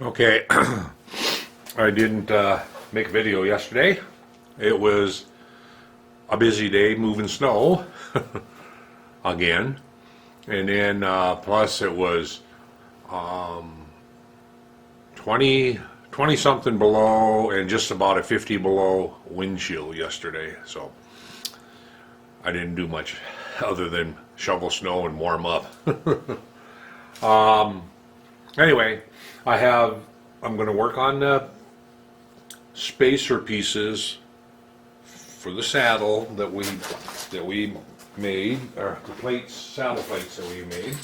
Okay, I didn't make a video yesterday. It was a busy day moving snow again, and then plus it was 20 something below and just about a 50 below wind chill yesterday, so I didn't do much other than shovel snow and warm up. Anyway, I'm going to work on the spacer pieces for the saddle that we made, or the plates, saddle plates that we made.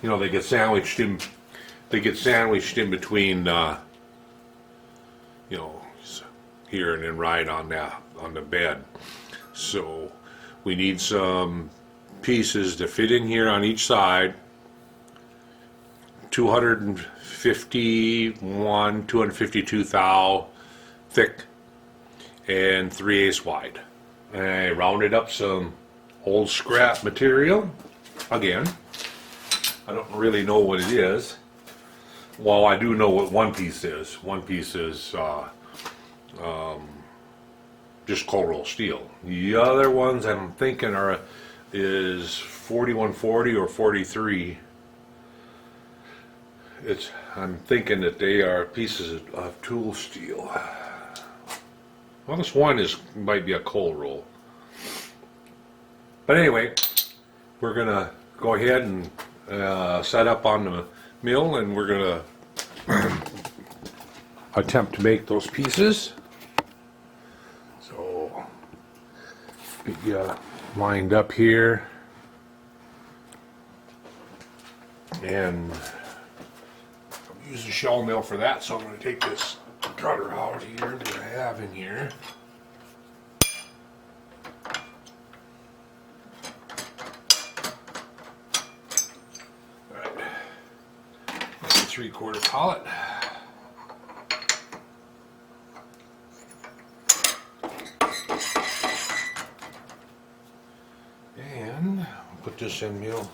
You know, they get sandwiched in between, you know, here and then right on the bed. So we need some pieces to fit in here on each side. 252 thou thick and 3/8 wide. And I rounded up some old scrap material. Again, I don't really know what it is. Well, I do know what one piece is. One piece is just cold roll steel. The other ones I'm thinking is 4140 or 43. I'm thinking that they are pieces of tool steel. Well, this one might be a cold roll. But anyway, we're gonna go ahead and set up on the mill, and we're gonna attempt to make those pieces. So get you lined up here, and use the shell mill for that, so I'm going to take this cutter out here that I have in here. Alright, make a 3/4 collet. And I'll put this in mill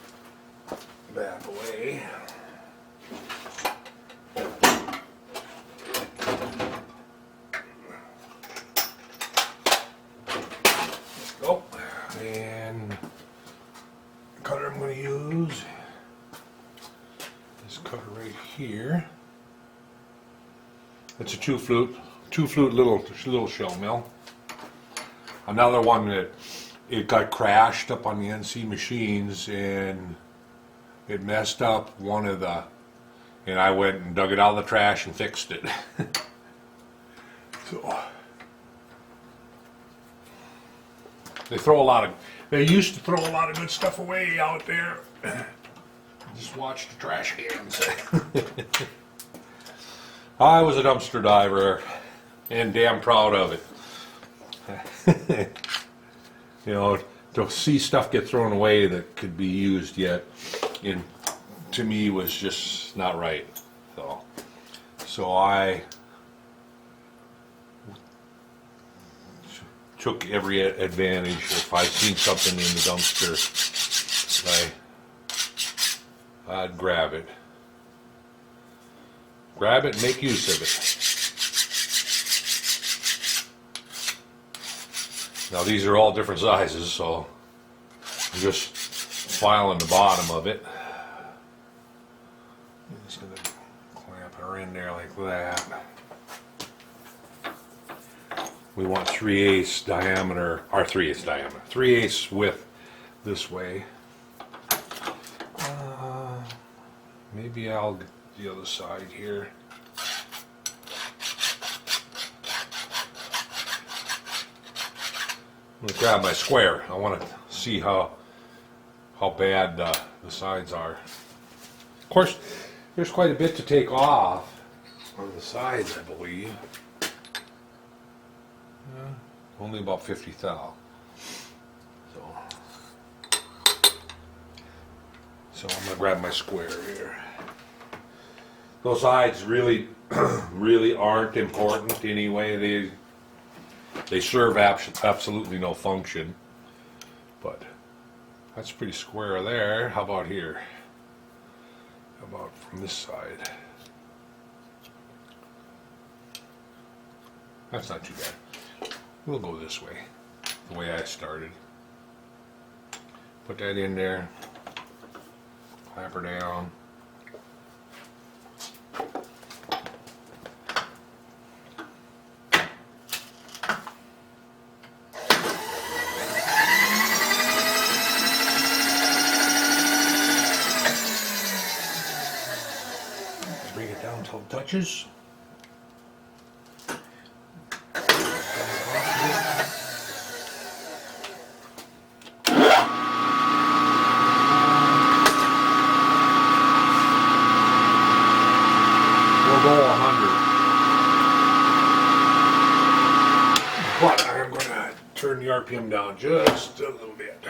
back away. And the cutter I'm going to use, this cutter right here. It's a two flute little shell mill. Another one that it got crashed up on the NC machines, and it messed up one of the, and I went and dug it out of the trash and fixed it. So they used to throw a lot of good stuff away out there. Just watch the trash cans. I was a dumpster diver and damn proud of it. You know, to see stuff get thrown away that could be used yet, to me was just not right. So I took every advantage. If I seen something in the dumpster, I'd grab it. Grab it and make use of it. Now these are all different sizes, so I'm just filing the bottom of it. I'm just going to clamp her in there like that. We want 3/8 diameter, or 3/8 diameter, 3/8 width this way. Maybe I'll get the other side here. I'm gonna grab my square. I want to see how bad the sides are. Of course, there's quite a bit to take off on the sides, I believe. Only about 50 thou. So I'm gonna grab my square here. Those sides really aren't important anyway. They serve absolutely no function. But That's pretty square there. How about here? about from this side? That's not too bad. We'll go this way, the way I started. Put that in there, clamp her down. Bring it down until it touches. Go 100. But I'm going to turn the RPM down just a little bit.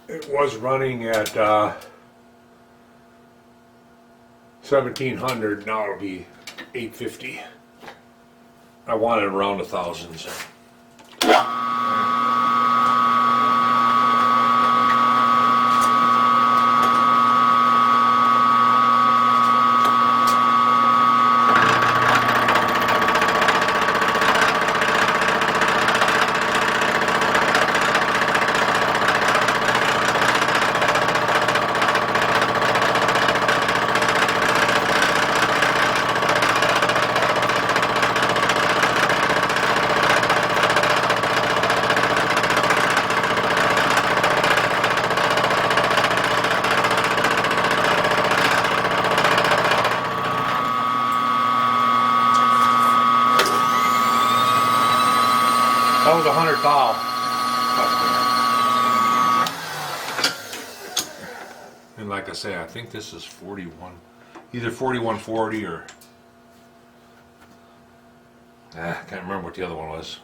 It was running at 1700, now it'll be 850. I wanted around 1,000. So. That was 100 thou. And like I say, I think this is 41, either 4140 or I can't remember what the other one was.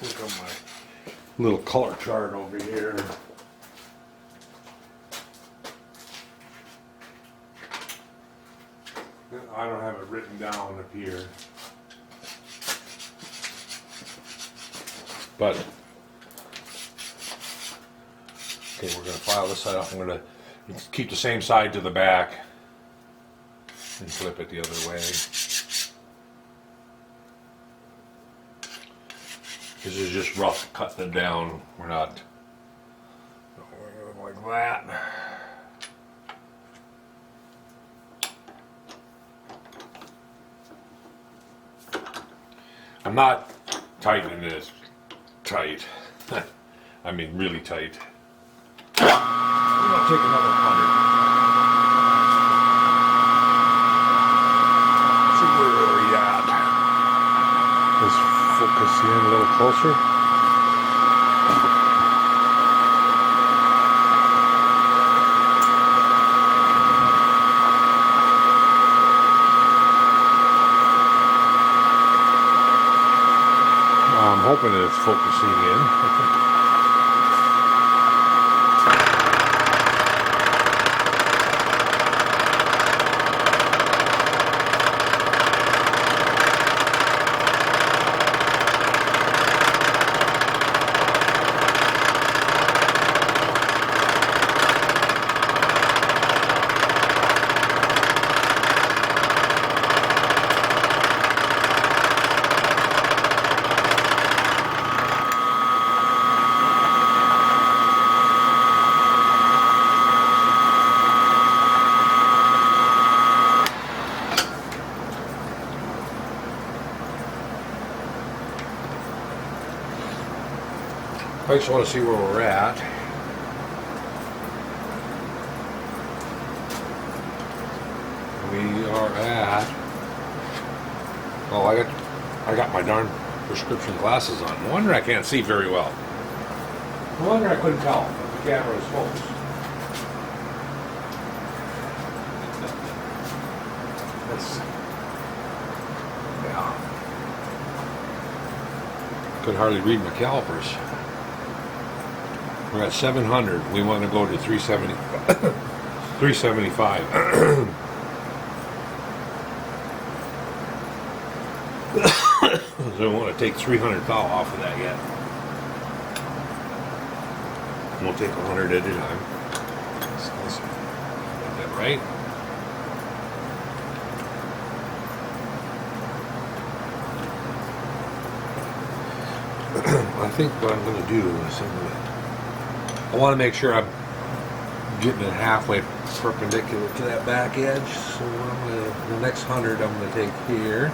Look at my little color chart over here. I don't have it written down up here. But, okay, we're going to file this side off. I'm going to keep the same side to the back and flip it the other way. This is just rough cutting it down. We're not like that. I'm not tightening this tight. I mean really tight. I'm gonna take another 100. See where we're at. Let's focus in a little closer. I'm hoping that it's focusing in. I just want to see where we're at. We are at. Oh, I got my darn prescription glasses on. No wonder I can't see very well. No wonder I couldn't tell if the camera was focused. Yeah. Could hardly read my calipers. We're at 700. We want to go to 370, 375. So I want to take 300 thou off of that yet. We'll take 100 at a time. So let's get that right. I think what I'm going to do is I want to make sure I'm getting it halfway perpendicular to that back edge. So I'm gonna, the next 100 I'm going to take here.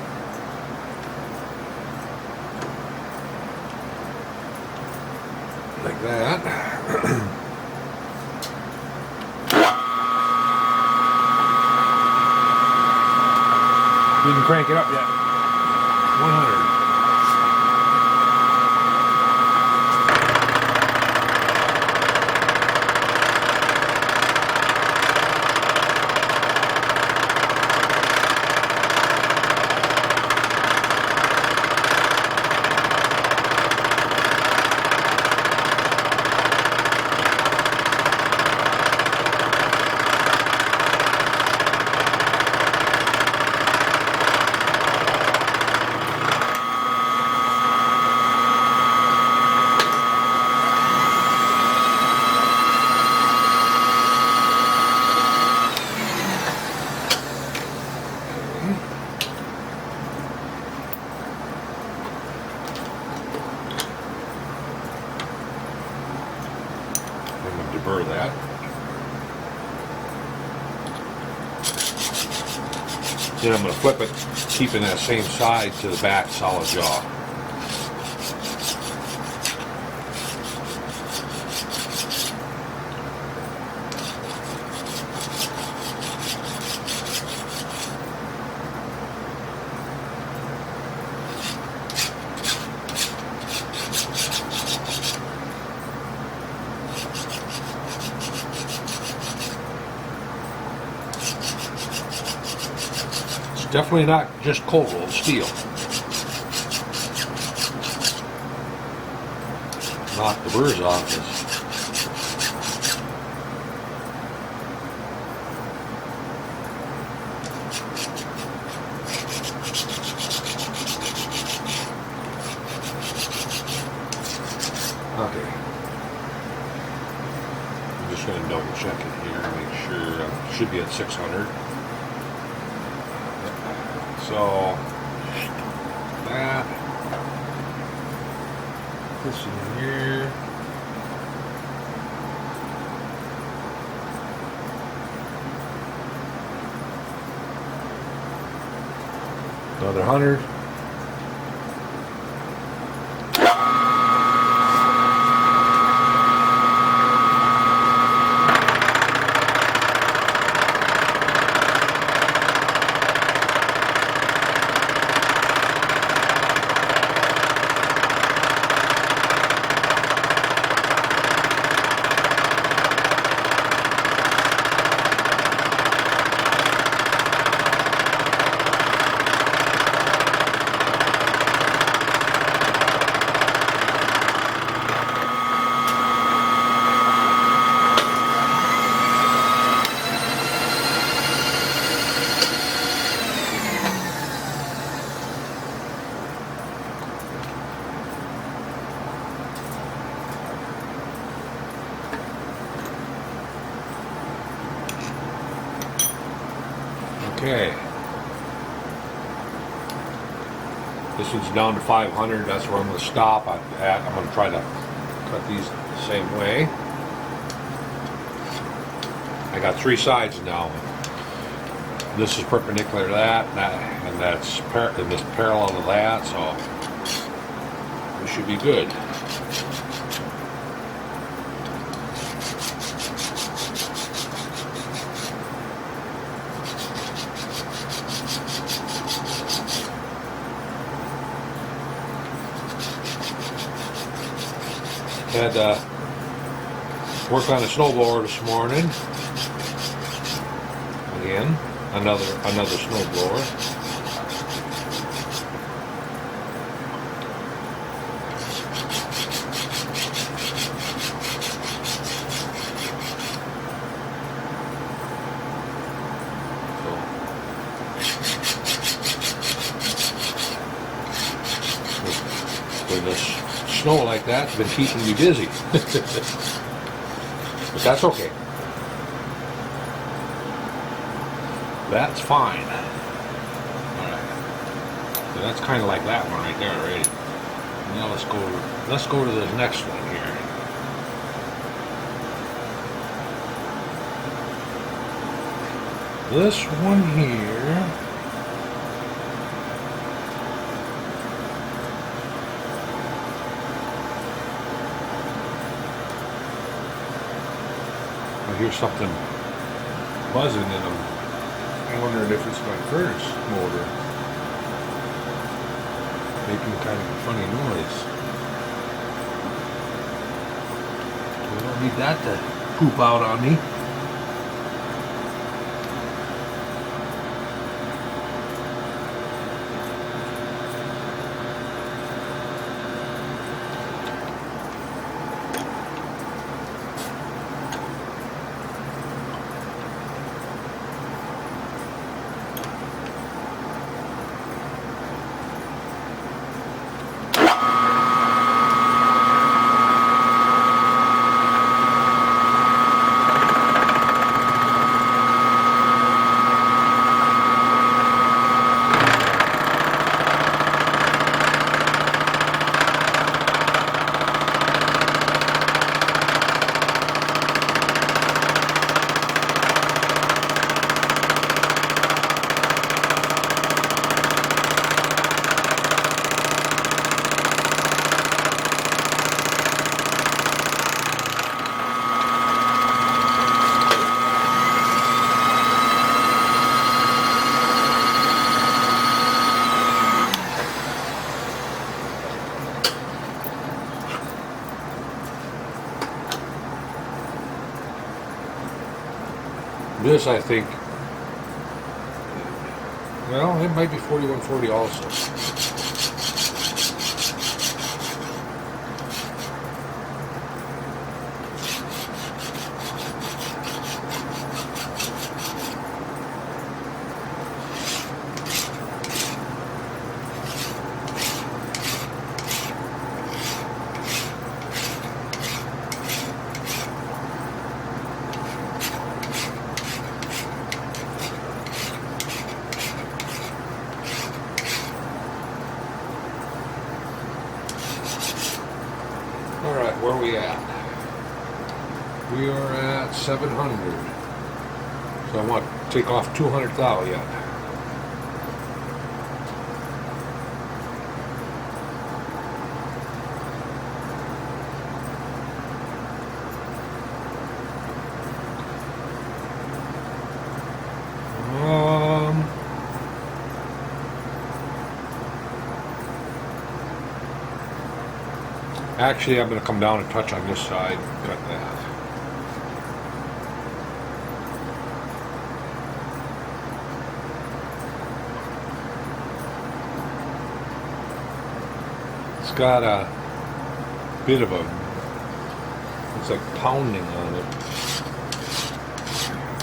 Like that. Didn't crank it up yet. 100. Deburr that. Then I'm going to flip it, keeping that same side to the back solid jaw. Definitely not just cold rolled steel. Knock the burrs off this. Okay. I'm just going to double check it here, make sure it should be at 600. So that, this in here, another 100. Okay. This one's down to 500. That's where I'm going to stop. I'm going to try to cut these the same way. I got three sides now. This is perpendicular to that, and that's this parallel to that, so we should be good. Had work on a snowblower this morning. Again, another snowblower. With this snow like that, it's been keeping me busy. But that's okay. That's fine. Alright. So that's kind of like that one right there already. Now let's go to the next one here. This one here. I hear something buzzing in them. I'm wondering if it's my furnace motor making kind of a funny noise. We don't need that to poop out on me. This, I think, well, it might be 4140 also. Alright, where are we at? We are at 700. So I want to take off 200 thou yet. Actually, I'm going to come down and touch on this side, cut that. It's got a bit of a, it's like pounding on it.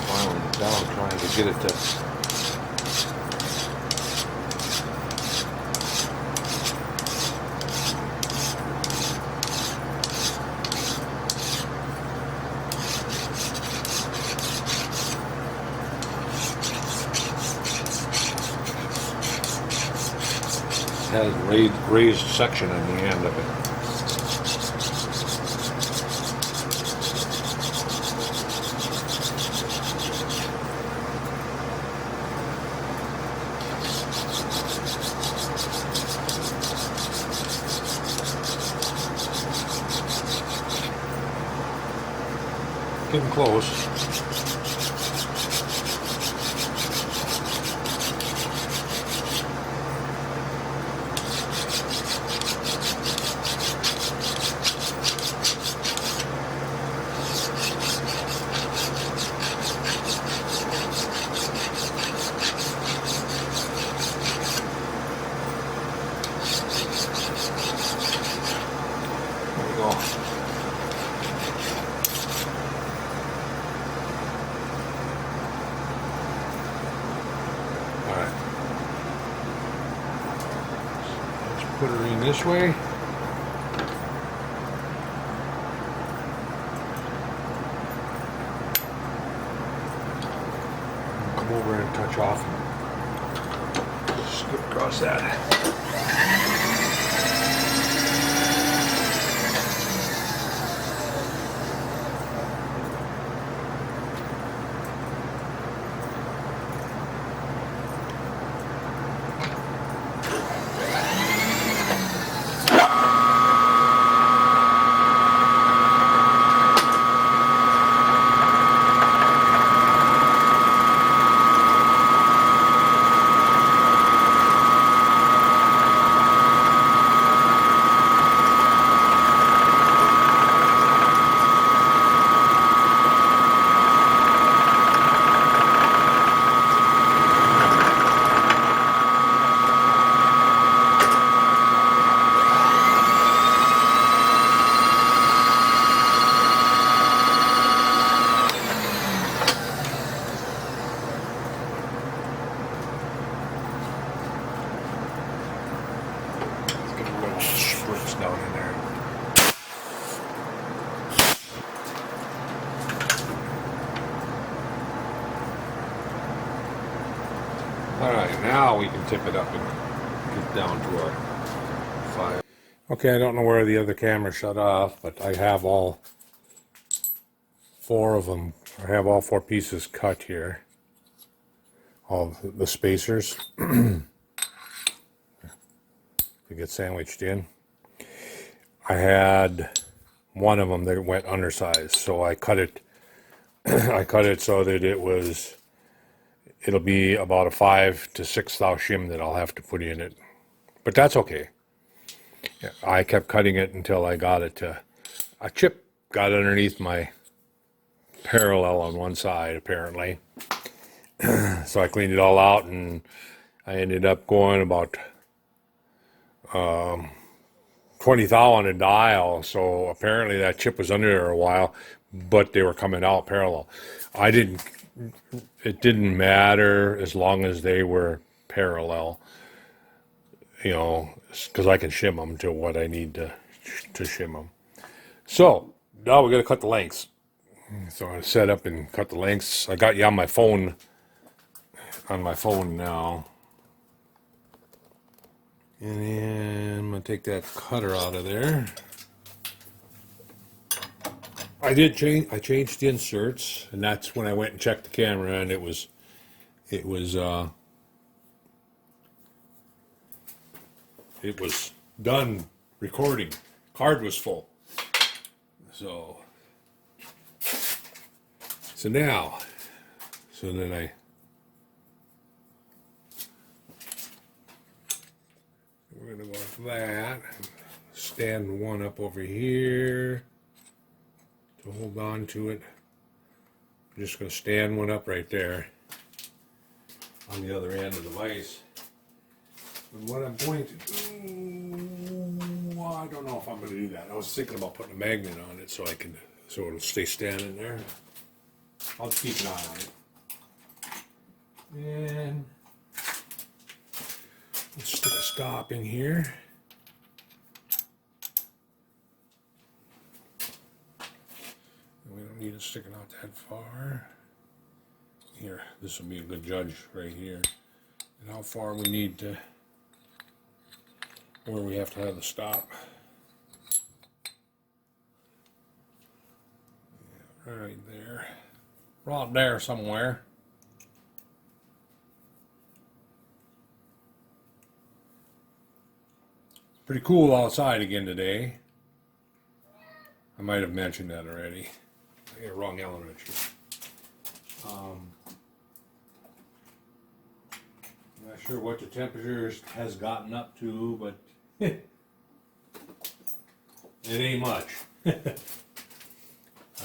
Filing it down, trying to get it to has raised section on the end of it. Getting close. Put her in this way. switch off. Skip across that. Spritz down in there. Alright, now we can tip it up and get down to our 5. Okay, I don't know where the other camera shut off, but I have all 4 of them. I have all 4 pieces cut here. All the spacers to get sandwiched in. I had one of them that went undersized, so I cut it. I cut it so that it'll be about a 5 to 6 thou shim that I'll have to put in it, but that's okay. I kept cutting it until I got it to a chip got underneath my parallel on one side apparently. So I cleaned it all out and I ended up going about 20 thou on a dial, so apparently that chip was under there a while, but they were coming out parallel. It didn't matter as long as they were parallel, you know, because I can shim them to what I need to shim them. So now we're going to cut the lengths. So I set up and cut the lengths. I got you on my phone now. And then I'm going to take that cutter out of there. I changed the inserts, and that's when I went and checked the camera, and it was done recording. Card was full. So now, then we're going to go with that. Stand one up over here to hold on to it. I'm just going to stand one up right there on the other end of the vise. And what I'm going to do, I don't know if I'm going to do that. I was thinking about putting a magnet on it so it'll stay standing there. I'll keep an eye on it. And let's stick a stop in here. We don't need it sticking out that far. Here, this will be a good judge right here. And how far we need to, where we have to have the stop. Yeah, right there. Right there somewhere. Pretty cool outside again today. I might have mentioned that already. I got a wrong element here. I'm not sure what the temperature has gotten up to, but it ain't much.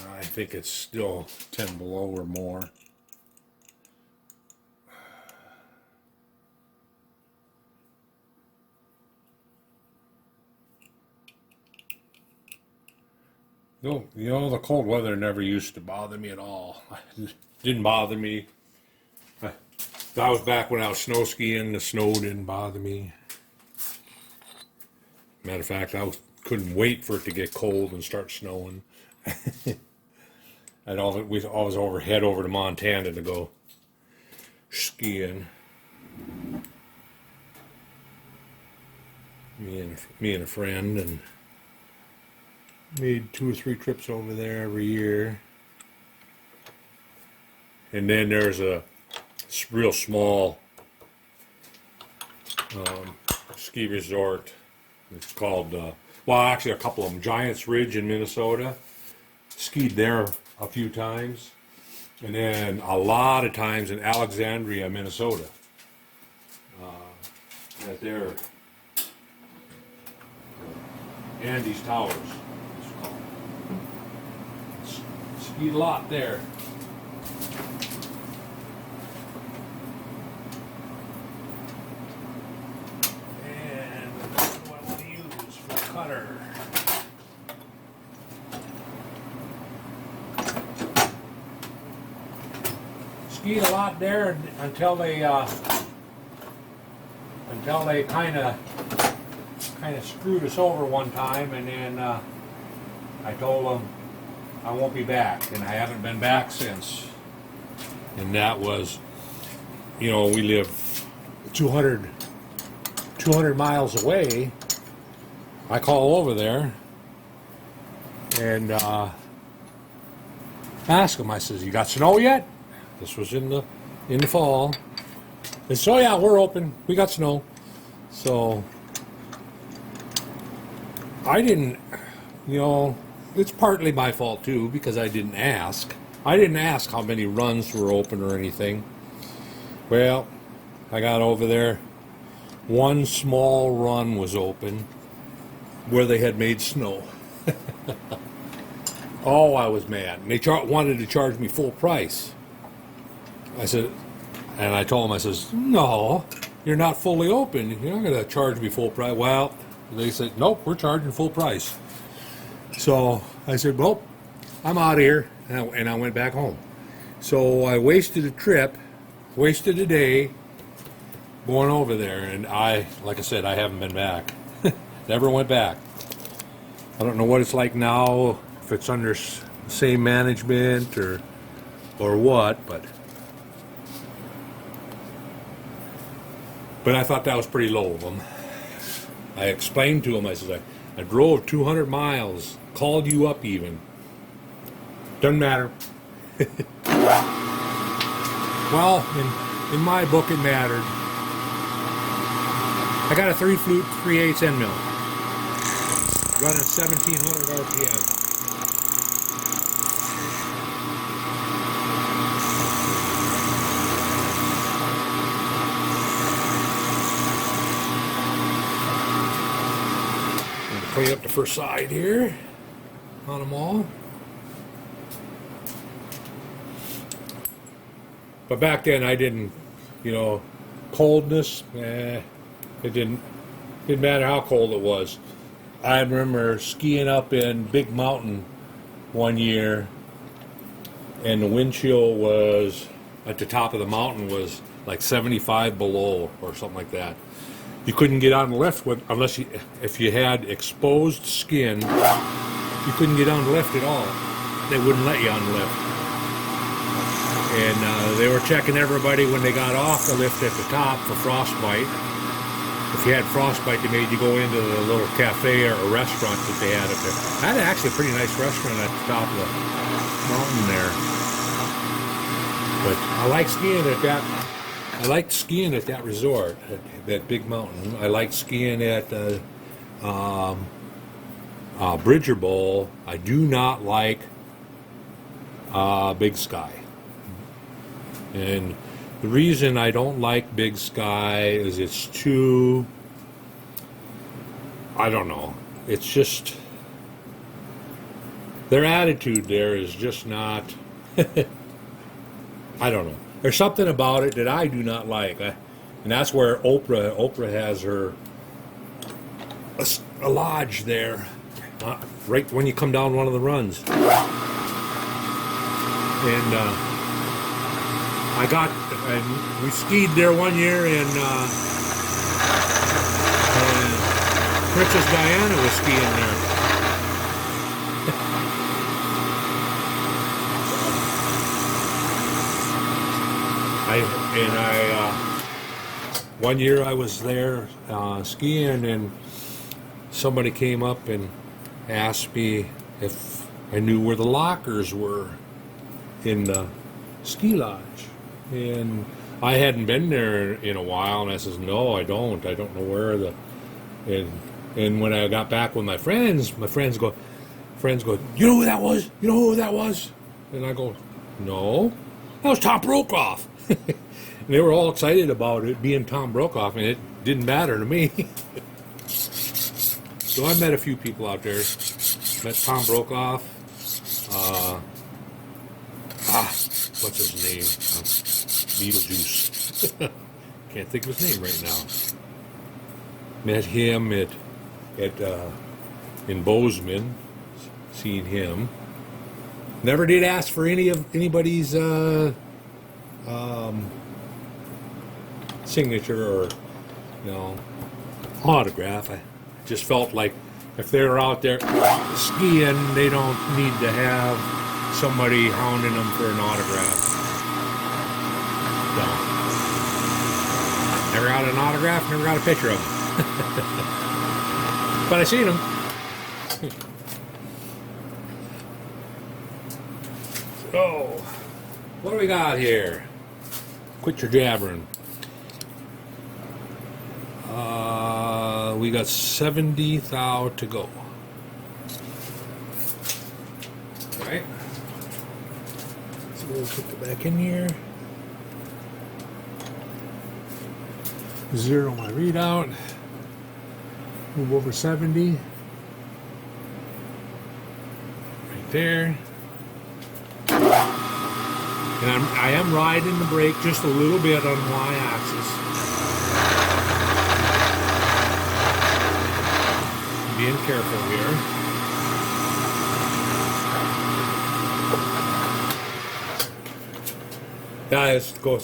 I think it's still 10 below or more. No, you know, the cold weather never used to bother me at all. It didn't bother me. That was back when I was snow skiing. The snow didn't bother me. Matter of fact, couldn't wait for it to get cold and start snowing. We always head over to Montana to go skiing. Me and a friend, and made 2 or 3 trips over there every year. And then there's a real small ski resort. It's called, well, actually a couple of them, Giants Ridge in Minnesota. Skied there a few times. And then a lot of times in Alexandria, Minnesota. Right there. Andy's Towers. Skied a lot there. And what I want to use for the cutter. Skied a lot there until they kind of screwed us over one time, and then I told them I won't be back, and I haven't been back since. And that was, you know, we live 200 miles away. I call over there and ask them. I says, "You got snow yet?" This was in the fall. They said, "Oh yeah, we're open. We got snow." So I didn't, you know, it's partly my fault too, because I didn't ask. I didn't ask how many runs were open or anything. Well, I got over there. One small run was open where they had made snow. Oh, I was mad. And they wanted to charge me full price. I said, and I told them, I says, "No, you're not fully open. You're not going to charge me full price." Well, they said, "Nope, we're charging full price." So I said, "Well, I'm out of here," and I went back home. So I wasted a trip, wasted a day going over there, and like I said, I haven't been back. Never went back. I don't know what it's like now, if it's under same management or what, but I thought that was pretty low of them. I explained to them, I said, I drove 200 miles, called you up even. Doesn't matter. Well, in my book it mattered. I got a 3-flute 3/8 end mill, running 1700 RPM. Clean up the first side here on them all. But back then I didn't, you know, coldness, it didn't matter how cold it was. I remember skiing up in Big Mountain one year, and the wind chill was at the top of the mountain was like 75 below or something like that. You couldn't get on the lift unless if you had exposed skin. You couldn't get on the lift at all. They wouldn't let you on the lift. And they were checking everybody when they got off the lift at the top for frostbite. If you had frostbite, they made you go into the little cafe or a restaurant that they had up there. I had actually a pretty nice restaurant at the top of the mountain there. But I like skiing at that. I liked skiing at that resort, at that Big Mountain. I liked skiing at Bridger Bowl. I do not like Big Sky. And the reason I don't like Big Sky is it's too, I don't know, it's just, their attitude there is just not, I don't know. There's something about it that I do not like. And that's where Oprah has her, a lodge there, right when you come down one of the runs. And we skied there one year, and Princess Diana was skiing there. And one year I was there skiing, and somebody came up and asked me if I knew where the lockers were in the ski lodge. And I hadn't been there in a while, and I says, no, I don't know where the... And when I got back with my friends go, you know who that was? You know who that was? And I go, no, that was Tom Brokaw. And they were all excited about it being Tom Brokaw, and it didn't matter to me. So I met a few people out there. Met Tom Brokaw. What's his name? Beetlejuice. Can't think of his name right now. Met him in Bozeman. Seen him. Never did ask for anybody's signature or autograph. I just felt like if they're out there skiing, they don't need to have somebody hounding them for an autograph. No. Never got an autograph, never got a picture of them. But I seen them. So, what do we got here? Quit your jabbering. We got 70 thou to go. Alright. So we'll put it back in here. Zero my readout. Move over 70. Right there. And I am riding the brake just a little bit on y-axis. Being careful here. Guys, go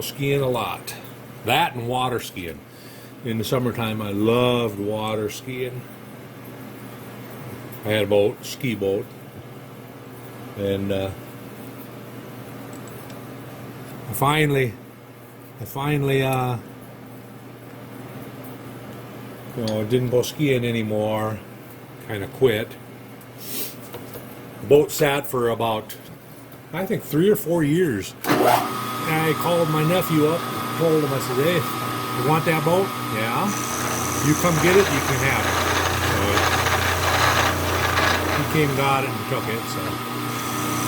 skiing a lot. That and water skiing. In the summertime, I loved water skiing. I had a boat, ski boat, and I finally, didn't go skiing anymore. Kind of quit. The boat sat for about, I think, 3 or 4 years. And I called my nephew up, told him, I said, hey, you want that boat? Yeah. You come get it, you can have it. So he came, got it, and took it. So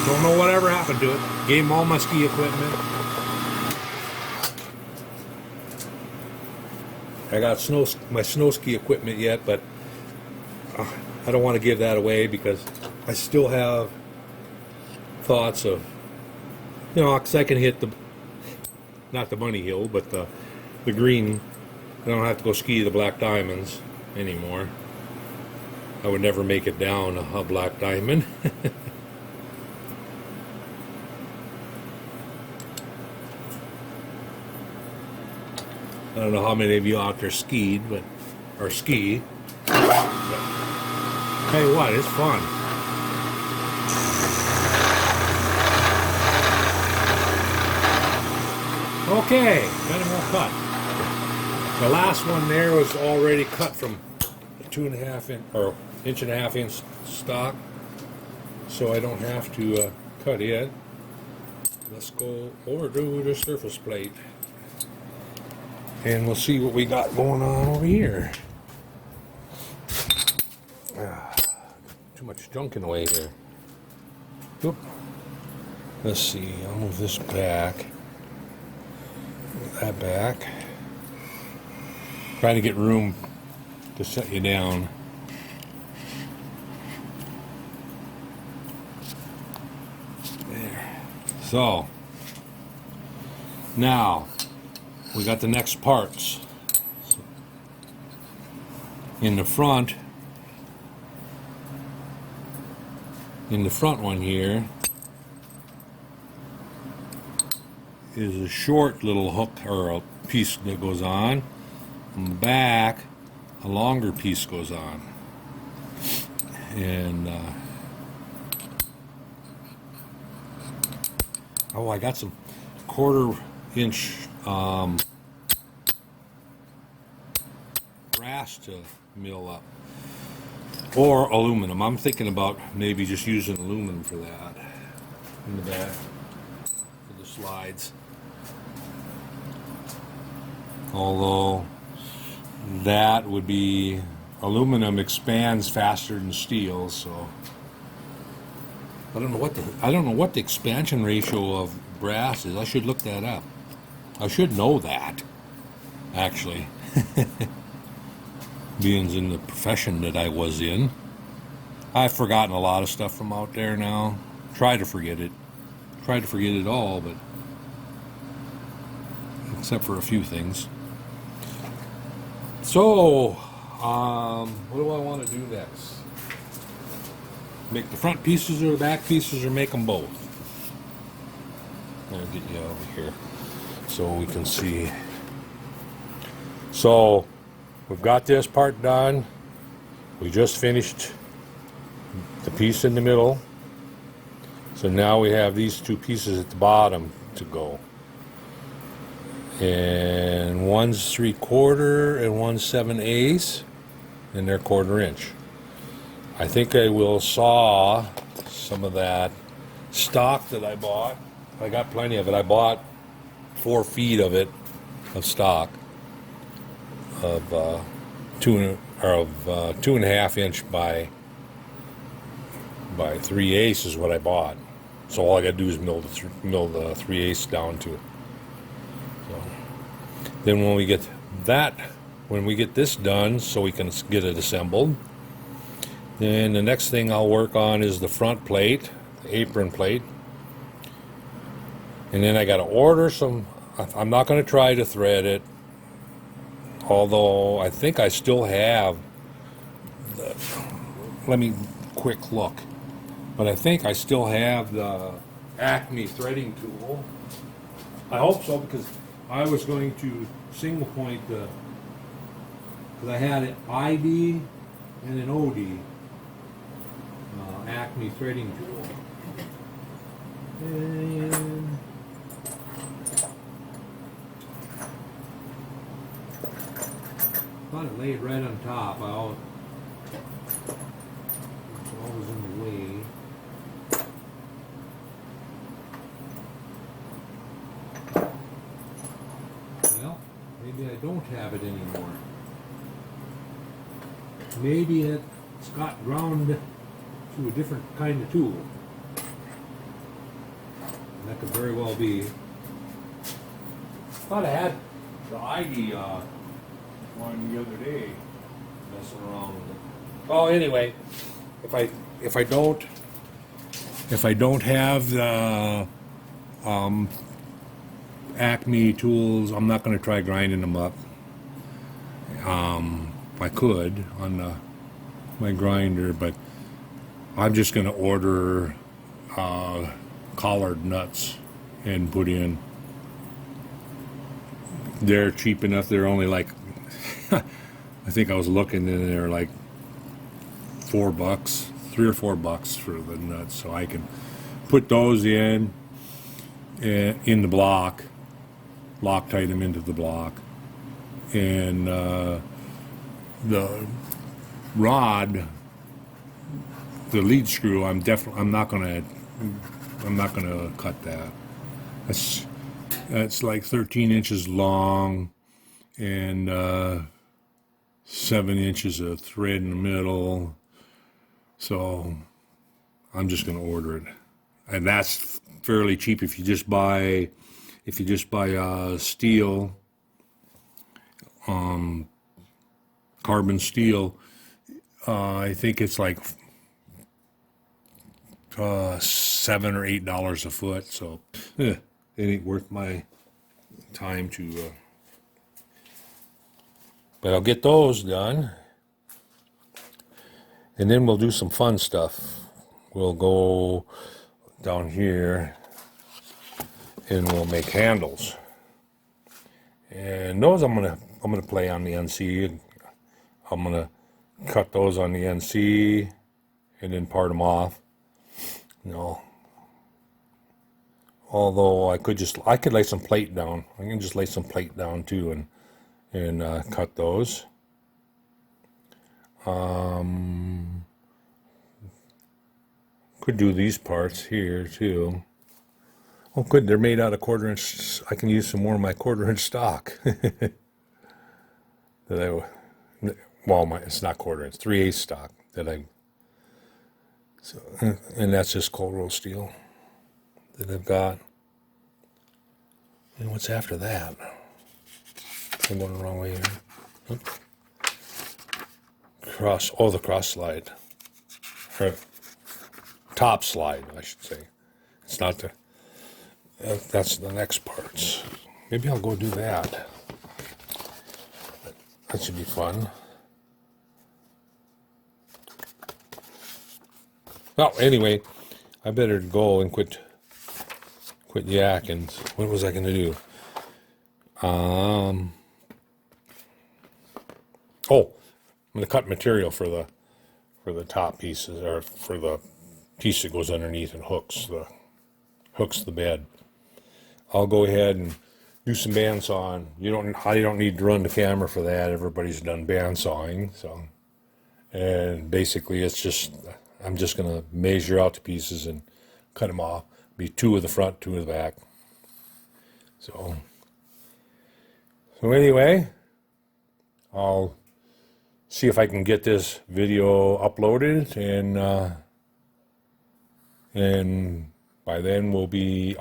don't know whatever happened to it. Gave him all my ski equipment. I got my snow ski equipment yet, but I don't want to give that away because I still have thoughts of, because I can hit not the bunny hill, but the green. I don't have to go ski the black diamonds anymore. I would never make it down a black diamond. I don't know how many of you out there skied, or ski. But tell you what, it's fun. Okay, got him all cut. The last one there was already cut from a 2.5 inch or 1.5 inch stock, so I don't have to cut it. Let's go over to the surface plate. And we'll see what we got going on over here. Too much junk in the way here. Oop. Let's see, I'll move this back. Move that back. Trying to get room to set you down. There. So, now, we got the next parts. In the front one here is a short little hook or a piece that goes on. On the back, a longer piece goes on. And I got some quarter inch brass to mill up, or aluminum. I'm thinking about maybe just using aluminum for that in the back for the slides. Although that would be, aluminum expands faster than steel, so I don't know what the expansion ratio of brass is. I should look that up. I should know that, actually. Being in the profession that I was in. I've forgotten a lot of stuff from out there now. Try to forget it. Try to forget it all, but except for a few things. So, what do I want to do next? Make the front pieces or the back pieces, or make them both? I'll get you over here so we can see. So, we've got this part done. We just finished the piece in the middle. So now we have these two pieces at the bottom to go. And one's 3/4 and one's 7/8, and they're 1/4 inch. I think I will saw some of that stock that I bought. I got plenty of it. I bought 4 feet of it, of stock, of 2.5 inch by 3/8 is what I bought. So all I got to do is mill the 3/8 down to it. So then when we get this done, so we can get it assembled, then the next thing I'll work on is the front plate, the apron plate. And then I got to order some. I'm not going to try to thread it, although I think I still have let me quick look. But I think I still have the Acme threading tool. I hope so, because I was going to single point because I had an ID and an OD Acme threading tool. And thought it laid right on top. It's always in the way. Well, maybe I don't have it anymore. Maybe it's got ground to a different kind of tool. That could very well be. Thought I had the ID one the other day, messing around with it. Oh, anyway, if I don't have the Acme tools, I'm not going to try grinding them up. I could on my grinder, but I'm just going to order collared nuts and put in. They're cheap enough. They're only like, I think I was looking and they're like $4, $3 or $4 for the nuts. So I can put those in the block, Loctite them into the block, and the rod, the lead screw, I'm not gonna cut that. That's like 13 inches long and 7 inches of thread in the middle. So I'm just gonna order it, and that's fairly cheap if you just buy steel, carbon steel. I think it's like $7 or $8 a foot. So it ain't worth my time to. But I'll get those done, and then we'll do some fun stuff. We'll go down here and we'll make handles. And those I'm gonna play on the NC. I'm gonna cut those on the NC and then part them off. You know, Although I could lay some plate down. I can just lay some plate down too and cut those. Could do these parts here too. Oh, good. They're made out of 1/4 inch. I can use some more of my 1/4 inch stock. It's not 1/4 inch, 3/8 stock that I. So, and that's just cold roll steel that I've got. And what's after that? I'm going the wrong way here. The cross slide. Or top slide, I should say. It's not the. That's the next parts. Maybe I'll go do that. That should be fun. Well, anyway, I better go and quit yakking. What was I going to do? I'm going to cut material for the top pieces, or for the piece that goes underneath and hooks the bed. I'll go ahead and do some bandsawing. I don't need to run the camera for that. Everybody's done bandsawing, so. And basically, I'm just gonna measure out the pieces and cut them off. Be 2 of the front, 2 of the back. So anyway, I'll see if I can get this video uploaded, and by then I'll be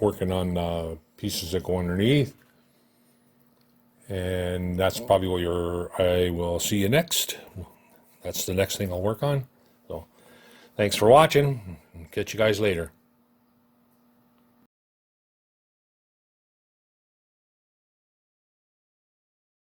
working on pieces that go underneath, and that's probably where I will see you next. That's the next thing I'll work on. So thanks for watching. Catch you guys later.